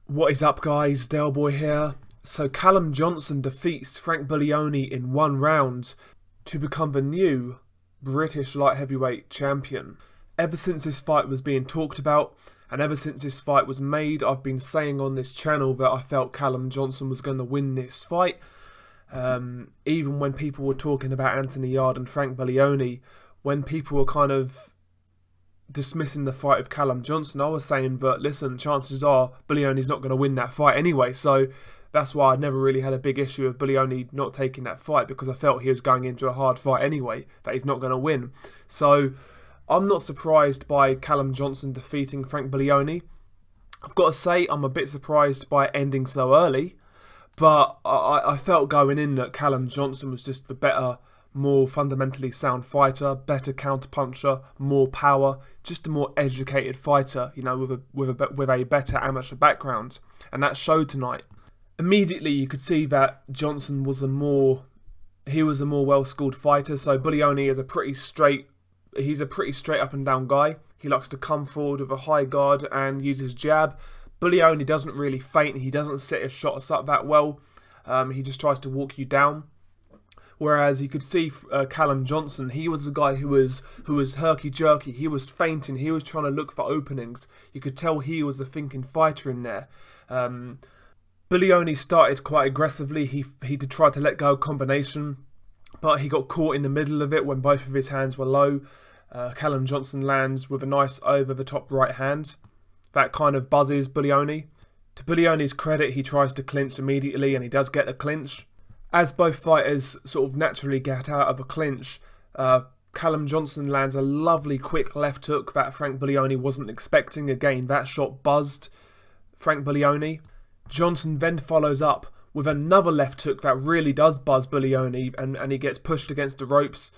What is up, guys? Del Boy here. So Callum Johnson defeats Frank Buglioni in one round to become the new British light heavyweight champion. Ever since this fight was being talked about and ever since this fight was made, I've been saying on this channel that I felt Callum Johnson was going to win this fight. Even when people were talking about Anthony Yarde and Frank Buglioni, when people were kind of dismissing the fight of Callum Johnson, I was saying that, listen, chances are Buglioni's not going to win that fight anyway, so that's why I never really had a big issue of Buglioni not taking that fight, because I felt he was going into a hard fight anyway, that he's not going to win. So I'm not surprised by Callum Johnson defeating Frank Buglioni. I've got to say, I'm a bit surprised by it ending so early, but I felt going in that Callum Johnson was just the better, more fundamentally sound fighter, better counter-puncher, more power, just a more educated fighter, you know, with a better amateur background, and that showed tonight. Immediately you could see that Johnson was a more well-schooled fighter. So Buglioni is he's a pretty straight up and down guy. He likes to come forward with a high guard and use his jab. Buglioni doesn't really feint, he doesn't set his shots up that well. He just tries to walk you down. Whereas you could see Callum Johnson, he was a guy who was herky-jerky, he was feinting, he was trying to look for openings. You could tell he was a thinking fighter in there. Buglioni started quite aggressively, he did try to let go of combination, but he got caught in the middle of it when both of his hands were low. Callum Johnson lands with a nice over-the-top right hand. That kind of buzzes Buglioni. To Buglioni's credit, he tries to clinch immediately, and he does get a clinch. As both fighters sort of naturally get out of a clinch, Callum Johnson lands a lovely quick left hook that Frank Buglioni wasn't expecting. Again, that shot buzzed Frank Buglioni. Johnson then follows up with another left hook that really does buzz Buglioni, and he gets pushed against the ropes.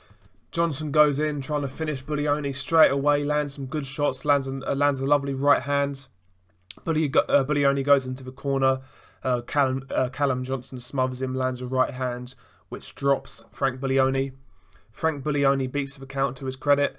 Johnson goes in trying to finish Buglioni straight away, lands some good shots, lands a lovely right hand. Buglioni goes into the corner. Callum Johnson smothers him, lands a right hand, which drops Frank Buglioni. Frank Buglioni beats the count to his credit,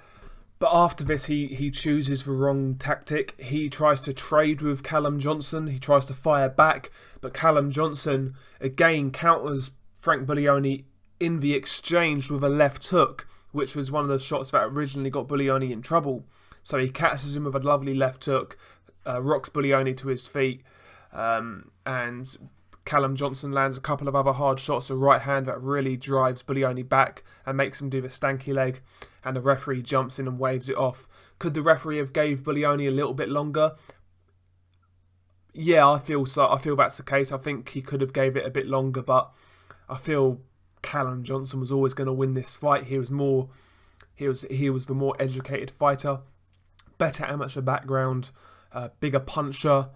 but after this he chooses the wrong tactic. He tries to trade with Callum Johnson, he tries to fire back, but Callum Johnson again counters Frank Buglioni in the exchange with a left hook, which was one of the shots that originally got Buglioni in trouble. So he catches him with a lovely left hook, rocks Buglioni to his feet, and Callum Johnson lands a couple of other hard shots, a right hand that really drives Buglioni back and makes him do the stanky leg, and the referee jumps in and waves it off. Could the referee have gave Buglioni a little bit longer? Yeah, I feel so. I feel that's the case. I think he could have gave it a bit longer, but I feel Callum Johnson was always going to win this fight. He was the more educated fighter, better amateur background, bigger puncher,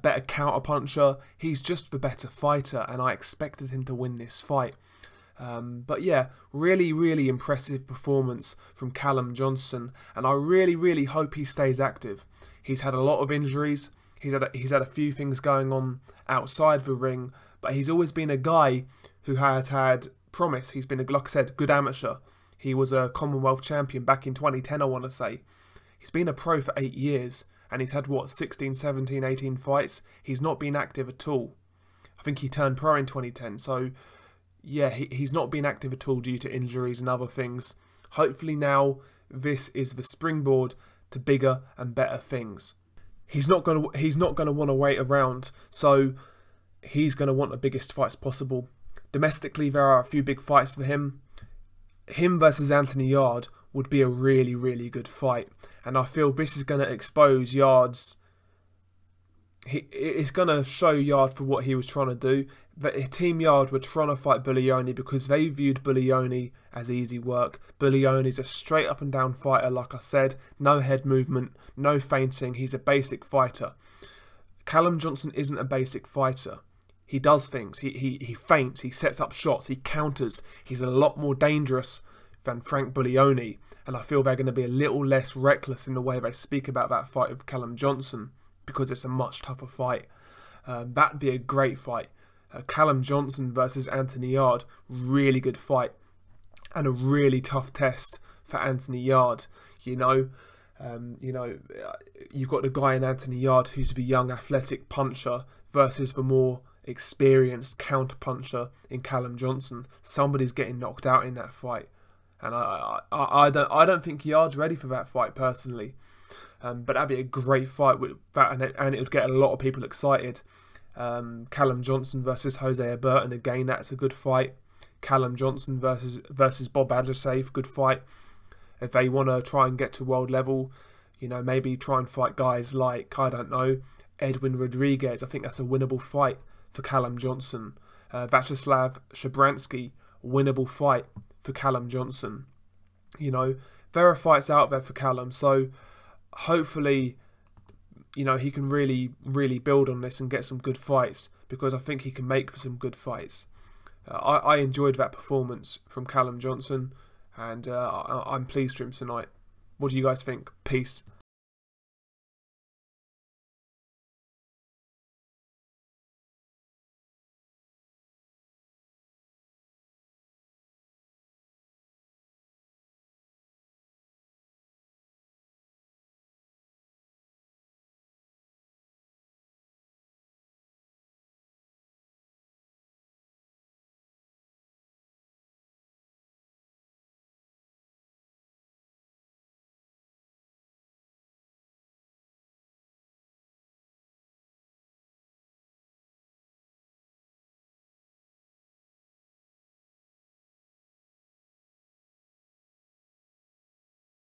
better counter puncher. He's just the better fighter, and I expected him to win this fight. But yeah, really impressive performance from Callum Johnson, and I really hope he stays active. He's had a lot of injuries. He's had a few things going on outside the ring, but he's always been a guy who has had promise. He's been, like I said, good amateur. He was a Commonwealth champion back in 2010, I want to say. He's been a pro for 8 years. And he's had, what, 16, 17, 18 fights? He's not been active at all. I think he turned pro in 2010. So, yeah, he's not been active at all due to injuries and other things. Hopefully now this is the springboard to bigger and better things. He's not gonna want to wait around. So he's going to want the biggest fights possible. Domestically, there are a few big fights for him. Him versus Anthony Yarde would be a really good fight, and I feel this is going to expose Yarde's. It's going to show Yarde for what he was trying to do. But Team Yarde were trying to fight Buglioni because they viewed Buglioni as easy work. Buglioni's a straight up and down fighter, like I said, no head movement, no feinting. He's a basic fighter. Callum Johnson isn't a basic fighter. He does things. He feints. He sets up shots. He counters. He's a lot more dangerous than Frank Buglioni, and I feel they're going to be a little less reckless in the way they speak about that fight with Callum Johnson, because it's a much tougher fight. That'd be a great fight. Callum Johnson versus Anthony Yarde, really good fight, and a really tough test for Anthony Yarde. You know, You know, you've got the guy in Anthony Yard who's the young athletic puncher versus the more experienced counter puncher in Callum Johnson. Somebody's getting knocked out in that fight, and I don't think Yard's ready for that fight personally. But that'd be a great fight with that, and it would get a lot of people excited. Callum Johnson versus Jose Burton, again, that's a good fight. Callum Johnson versus Bob Adesafe, good fight. If they want to try and get to world level, you know, maybe try and fight guys like, I don't know, Edwin Rodriguez. I think that's a winnable fight for Callum Johnson. Vyacheslav Shabransky, winnable fight for Callum Johnson. You know, there are fights out there for Callum, so hopefully, you know, he can really build on this and get some good fights, because I think he can make for some good fights. I enjoyed that performance from Callum Johnson, and I'm pleased for him tonight. What do you guys think? Peace.